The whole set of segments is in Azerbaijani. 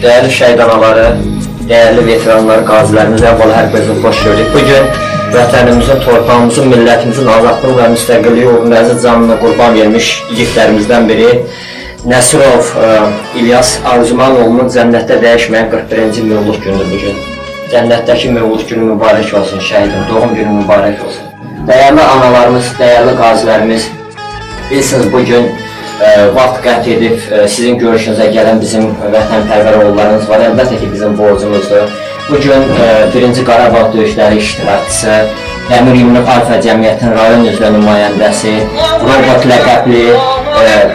değerli şəhid anaları, değerli veteranlar, qazilərimiz, əvvəla hər birinizə xoş gördük. Bugün vətənimizin, torpağımızın, millətimizin azadlığı və müstəqilliyi uğrunda əziz canına qurban vermiş igidlərimizdən biri Nəsirov İlyas Arzumanov'un cənnətdə dəyişməyən 41-ci minulluq gündür bugün. Cənnətdəki minulluq günü mübarək olsun, şəhidim, doğum günü mübarək olsun. Değerli analarımız, değerli qazilərimiz, bilirsiniz bugün vaxt qət edib sizin görüşünüzə gələn bizim vətənpərvər oğullarınız var. Əlbəttə ki, bizim borcumuzdur. Bugün 1-ci Qarabağ döyüşləri iştirakçısı, Dəmir Yumruq Alfa Cəmiyyətinin rayon üzrə nümayəndəsi, Robot ləqəbli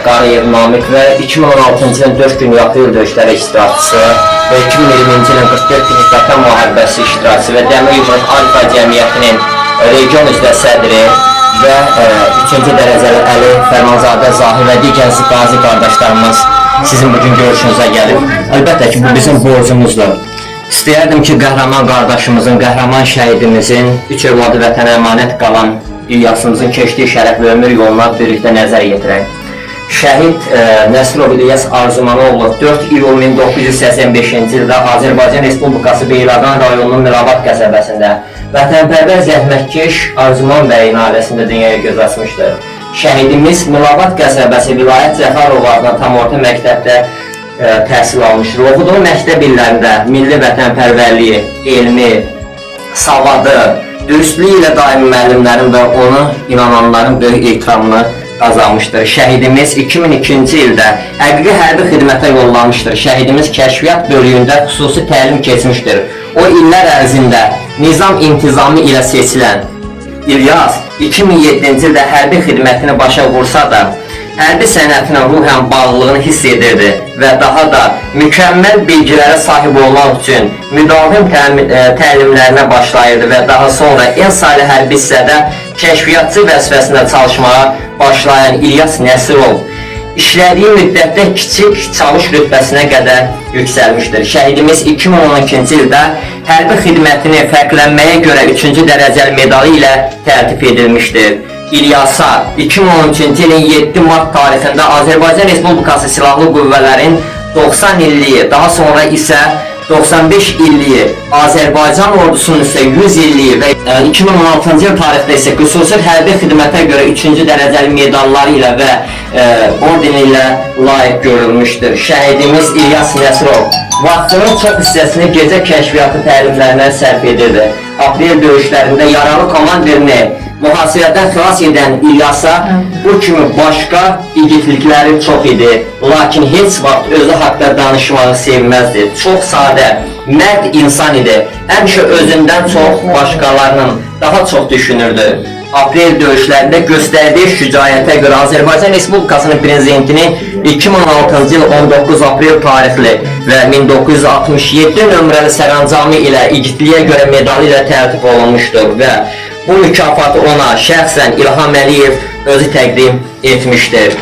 Qarayev Namiq və 2016-cı ilin 4 gün aprel döyüşləri iştirakçısı və 2020-ci ilin 44 gün Vətən müharibəsi iştirakçısı və Dəmir Yumruq Alfa Cəmiyyətinin region üzrə sədri və 3-cü dərəcəli Əli Fərmanzadə Zahir və digər qazi qardaşlarımız sizin bugün görüşünüzə gəlib. Əlbəttə ki, bu bizim borcumuzdur. İstəyərdim ki, qəhrəman qardaşımızın, qəhrəman şəhidimizin, 3 övladı vətənə əmanət qalan İlyasımızın keçdiyi şərəfli ömür yoluna birlikdə nəzər yetirək. Şəhid Nəsirov İlyas Arzumanovlu 4 iyul 1985-ci ildə Azərbaycan Respublikası Beyləqan rayonunun Milavat qəsəbəsində vətənpərvər zəhmətkeş Arzuman bəyin ailəsində dünyaya göz açmışdır. Şəhidimiz Milavat qəsəbəsi Vilayət Cəfərov adına tam orta məktəbdə təhsil almışdır. Oxuduğu məktəb illərində milli vətənpərvərliyi, elmi, savadı, dürüstlüyü ilə daimi müəllimlərin və ona inananların böyük ehtiramını qazanmışdır. Şəhidimiz 2002-ci ildə həqiqi hərbi xidmətə yollanmışdır. Şəhidimiz kəşfiyyat bölüyündə xüsusi təlim keçmişdir. O illər ərzində nizam intizamı ilə seçilən İlyas 2007-ci ildə hərbi xidmətini başa vursa da hərbi sənətinə ruhən bağlılığını hiss edirdi və daha da mükəmməl bilgilərə sahib olmaq üçün müdavim təlimlərinə başlayırdı və daha sonra en saylı hərbi hissədə kəşfiyyatçı vəzifəsində çalışmağa başlayan İlyas Nəsirov işlədiyi müddətdə kiçik çalış rütbəsinə qədər yüksəlmişdir. Şəhidimiz 2012-ci ildə hərbi xidmətini fərqlənməyə görə 3-cü dərəcəli medalı ilə təltif edilmişdir. İlyasa 2013-cü ilin 7 mart tarixində Azərbaycan Respublikası Silahlı Qüvvələrin 90 illiyi, daha sonra isə 95 illiyi, Azərbaycan ordusunun isə 100 illiyi və 2016-cı il tarixdə isə xüsusi hərbi xidmətə görə 3-cü dərəcəli medalları ilə və ordeni ilə layiq görülmüşdür. Şəhidimiz İlyas Nəsirov vaxtının çox hissəsini gecə kəşfiyyatı təlimlərinə sərf edirdi. Aprel döyüşlərində yaralı komandirini mühasirədən xilas edən İlyasa bu kimi başqa igidlikləri çox idi. Lakin heç vaxt özü haqda danışmağı sevməzdi. Çox sadə, mərd insan idi. Həmişə özündən çox başqalarının daha çox düşünürdü. Aprel döyüşlərində göstərdiyi şücaətə görə Azərbaycan Respublikasının prezidentini 2016-cı il 19 aprel tarixli və 1967 nömrəli sərəncamı ilə igidliyə görə medalı ilə təltif olunmuşdur və bu mükafatı ona şəxsən İlham Əliyev özü təqdim etmişdir.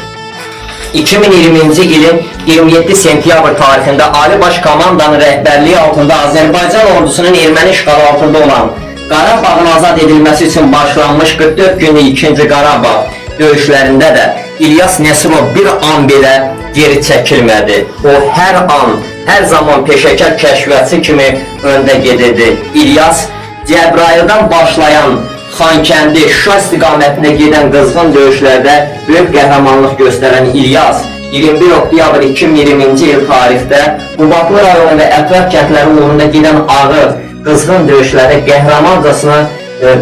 2020-ci ilin 27 sentyabr tarixində Ali Baş Komandanın rəhbərliyi altında Azərbaycan ordusunun erməni işğalı altında olan Qarabağın azad edilməsi üçün başlanmış 44 günlük 2-ci Qarabağ döyüşlərində də İlyas Nəsirov bir an belə geri çəkilmədi. O hər an, hər zaman peşəkar kəşfiyyatçı kimi öndə gedirdi. İlyas Cəbrayıldan başlayan Xankəndi, Şuşa istiqamətində gedən qızğın döyüşlərdə böyük qəhrəmanlıq göstərən İlyas 21 oktyabr 2020-ci il tarixdə Qubadlı rayonu və ətraf kəndləri uğrunda gedən ağır qızğın döyüşlərdə qəhrəmancasına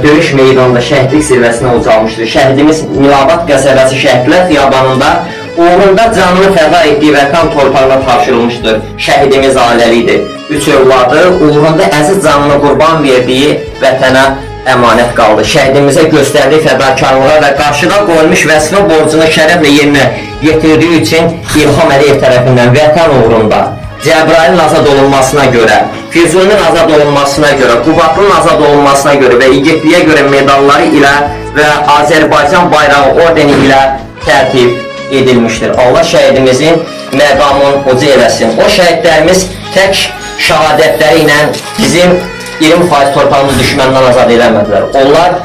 döyüş meydanında şəhidlik zirvəsinə ucalmışdır. Şəhidimiz Milavat qəsəbəsi Şəhidlər Xiyabanında uğrunda canını fəda etdiyi vətən torpağına tapşırılmışdır. Şəhidimiz ailəlidir. 3 övladı uğrunda əziz canını qurban verdiyi vətənə əmanət qaldı. Şəhidimizə göstərdiyi fədakarlığa və qarşıda qoyulmuş vəzifə borcunu şərəflə yerinə yetirdiyi üçün İlham Əliyev tərəfindən vətən uğrunda Cəbrayılın azad olunmasına görə, Füzulinin azad olunmasına görə, Qubadlının azad olunmasına görə və igidliyə görə medalları ilə və Azərbaycan bayrağı ordeni ilə təltif edilmişdir. Allah şəhidimizin məqamını uca eləsin. O şəhidlərimiz tək şəhadətləri ilə bizim 20% torpağımız düşməndən azad eləmədilər. Onlar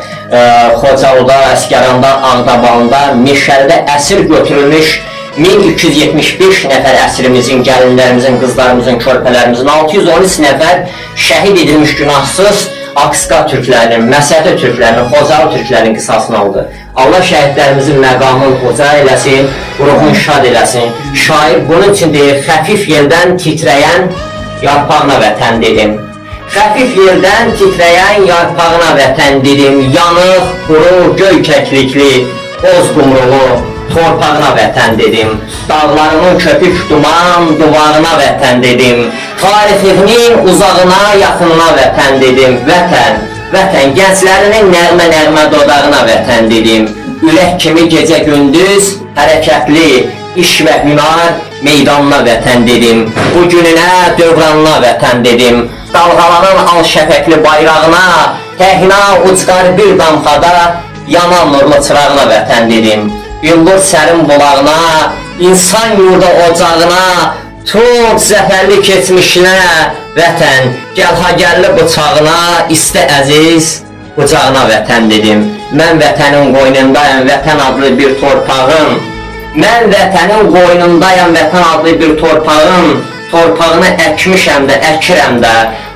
Xocalıda, Əsgəranda, Ağdabanda, Meşəlidə əsir götürülmüş 1275 nəfər əsrimizin, gəlinlərimizin, qızlarımızın, körpələrimizin, 613 nəfər şəhid edilmiş günahsız Akska türklərinin, Məsədi türklərinin, Xocalı türklərinin qisasını aldı. Allah şəhidlərimizin məqamını uca eləsin, ruhunu şad eləsin. Şair bunun üçün deyir, xəfif yeldən titrəyən yarpağına vətən dedim. Xəfif yeldən titrəyən yarpağına vətən dedim. Yanıq, quru, göy kəklikli, boz qumruğu torpağına vətən dedim. Dağlarının köpük duman duvarına vətən dedim. Tarixinin uzağına, yaxınına vətən dedim. Vətən, vətən, gənclərinin nəğmə dodağına vətən dedim. Ürək kimi gecə gündüz, hərəkətli, iş və hünar meydanına vətən dedim. Bu gününə, dövranına vətən dedim. Dalğalanan al şəfəkli bayrağına, təhina ucqar bir damxada, yanan nurlu çırağına vətən dedim. Yıldır sərin bulağına, insan yurda ocağına, tut zəfərli keçmişinə, vətən, gəl ha gəlli bıçağına, istə əziz, qucağına vətən dedim. Mən vətənin qoynundayam, vətən adlı bir torpağım. Mən vətənin qoynundayam, vətən adlı bir torpağım. Torpağını əkmişəm də, əkirəm də,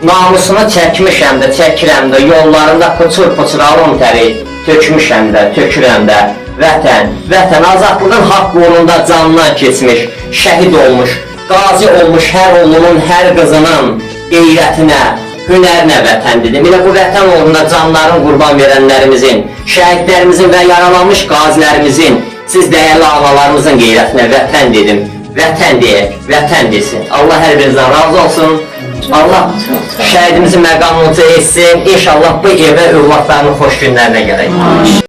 namusunu çəkmişəm də, çəkirəm də, yollarında pıçır-pıçır alın təri, tökmüşəm də, tökürəm də. Vətən, vətən, azadlığın haqq uğrunda canından keçmiş, şəhid olmuş, qazi olmuş hər oğlunun, hər qızının qeyrətinə, hünərinə vətən dedim. Elə bu vətən uğrunda canların qurban verənlərimizin, şəhidlərimizin və yaralanmış qazilərimizin, siz dəyərli ağalarımızın qeyrətinə vətən dedim. Vətən deyək, vətən desin. Allah hər birinizdən razı olsun. Allah şəhidimizin məqamını uca etsin. İnşallah bu evə övladlarının xoş günlərinə gələk.